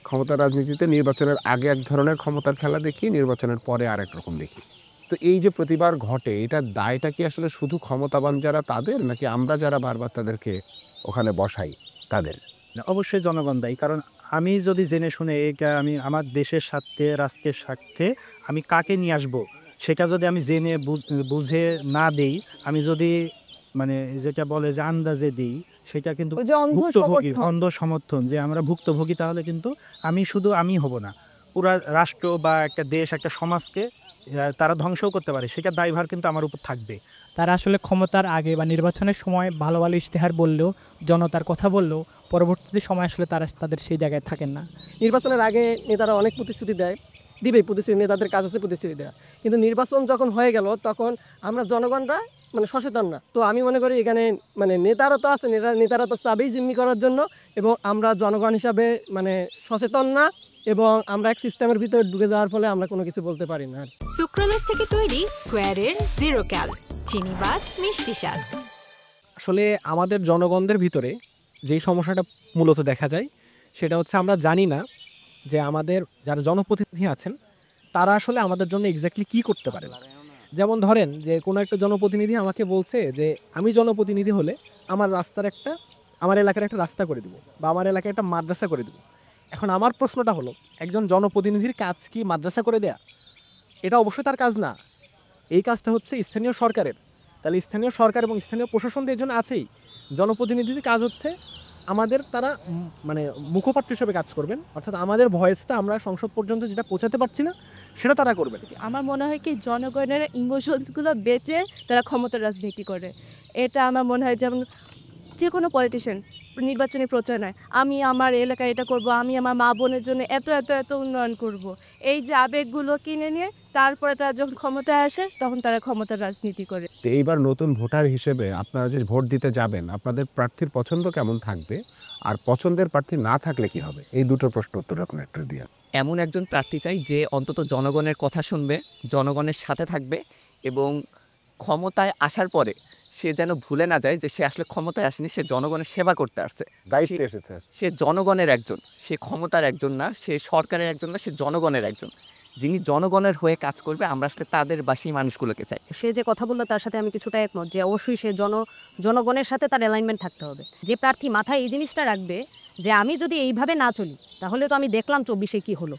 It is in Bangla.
ক্ষমতার রাজনীতিতে নির্বাচনের আগে এক ধরনের ক্ষমতার খেলা দেখি, নির্বাচনের পরে আরেক রকম দেখি। তো এই যে প্রতিবার ঘটে, এটার দায়টা কি আসলে শুধু ক্ষমতাবান যারা তাদের, নাকি আমরা যারা বারবার তাদেরকে ওখানে বসাই তাদের? না, অবশ্যই জনগণ দায়ী। কারণ আমি যদি জেনে শুনে এটা আমি আমার দেশের স্বার্থে, রাষ্ট্রের স্বার্থে আমি কাকে নিয়ে আসবো, সেটা যদি আমি জেনে বুঝে না দেই, আমি যদি মানে যেটা বলে যে আন্দাজে দিই, সেটা কিন্তু ওই যে অন্ধ ভুক্তভোগী, সমর্থন। অন্ধ সমর্থন যে আমরা ভুক্তভোগী, তাহলে কিন্তু আমি হব না। পুরা রাষ্ট্র বা একটা দেশ, একটা সমাজকে তারা ধ্বংসও করতে পারে। সেটার দায়ভার কিন্তু আমার উপর থাকবে। তারা আসলে ক্ষমতার আগে বা নির্বাচনের সময় ভালো ভালো ইশতেহার বললেও, জনতার কথা বললেও, পরবর্তীতে সময় আসলে তারা তাদের সেই জায়গায় থাকেন না। নির্বাচনের আগে নেতারা অনেক প্রতিশ্রুতি দেয়, দিবেই প্রতিশ্রুতি, নেতাদের কাজ হচ্ছে প্রতিশ্রুতি দেওয়া। কিন্তু নির্বাচন যখন হয়ে গেল তখন আমরা জনগণরা সচেতন না। তো আমি মনে করি এখানে নেতারা তো আছে, নেতারা তো চাবেই জিম্মি করার জন্য, এবং আমরা জনগণ হিসাবে সচেতন না, এবং আমরা এক সিস্টেমের ভিতরে ঢুকে যাওয়ার ফলে আমরা কোনো কিছু বলতে পারি না। সুক্রোলোজ থেকে তৈরি স্কোয়ারের জিরো ক্যাল চিনিবাদ মিষ্টি স্বাদ। আসলে আমাদের জনগণদের ভিতরে যেই সমস্যাটা মূলত দেখা যায়, সেটা হচ্ছে আমরা জানি না যে আমাদের যারা জনপ্রতিনিধি আছেন তারা আসলে আমাদের জন্য এক্স্যাক্টলি কী করতে পারেন। যেমন ধরেন যে কোনো একটা জনপ্রতিনিধি আমাকে বলছে যে আমি জনপ্রতিনিধি হলে আমার এলাকার একটা রাস্তা করে দিব, বা আমার এলাকায় একটা মাদ্রাসা করে দিব। এখন আমার প্রশ্নটা হলো, একজন জনপ্রতিনিধির কাজ কি মাদ্রাসা করে দেয়া? এটা অবশ্যই তার কাজ না। এই কাজটা হচ্ছে স্থানীয় সরকারের। তাহলে স্থানীয় সরকার এবং স্থানীয় প্রশাসনদের জন্য আছেই। জনপ্রতিনিধিদের কাজ হচ্ছে তারা মুখপাত্র হিসেবে কাজ করবেন, অর্থাৎ আমাদের ভয়েসটা আমরা সংসদ পর্যন্ত যেটা পৌঁছাতে পারছি না সেটা তারা করবেন। আমার মনে হয় কি জনগণের ইমোশনসগুলো বেচে তারা ক্ষমতার রাজনীতি করে। এটা আমার মনে হয় যেমন যে কোনো পলিটিশিয়ান নির্বাচনী প্রচারণায় আমি আমার এলাকায় এটা করব, আমি আমার মা বোনের জন্য এত এত এত উন্নয়ন করব, এই যে আবেগগুলো কিনে নিয়ে তারপরে তারা যখন ক্ষমতায় আসে তখন তারা ক্ষমতার রাজনীতি করে। তো এইবার নতুন ভোটার হিসেবে আপনারা যে ভোট দিতে যাবেন, আপনাদের প্রার্থীর পছন্দ কেমন থাকবে, আর পছন্দের প্রার্থী না থাকলে কি হবে? এই দুটো প্রশ্ন উত্তর এখন একটা দিয়ে। এমন একজন প্রার্থী চাই যে অন্তত জনগণের কথা শুনবে, জনগণের সাথে থাকবে, এবং ক্ষমতায় আসার পরে সে যেন ভুলে না যায় যে সে আসলে ক্ষমতায় আসেনি, সে জনগণের সেবা করতে আসছে, দায়িত্বে এসেছে। সে জনগণের একজন, সে ক্ষমতার একজন না, সে সরকারের একজন না, সে জনগণের একজন, যিনি জনগণের হয়ে কাজ করবে। আমরা আসলে তাদের বাসী মানুষগুলোকে চাই। সে যে কথা বললো তার সাথে আমি কিছুটা একমত যে অবশ্যই সে জনগণের সাথে তার অ্যালাইনমেন্ট থাকতে হবে। যে প্রার্থী মাথায় এই জিনিসটা রাখবে যে আমি যদি এইভাবে না চলি তাহলে তো আমি দেখলাম 24-এ কী হলো,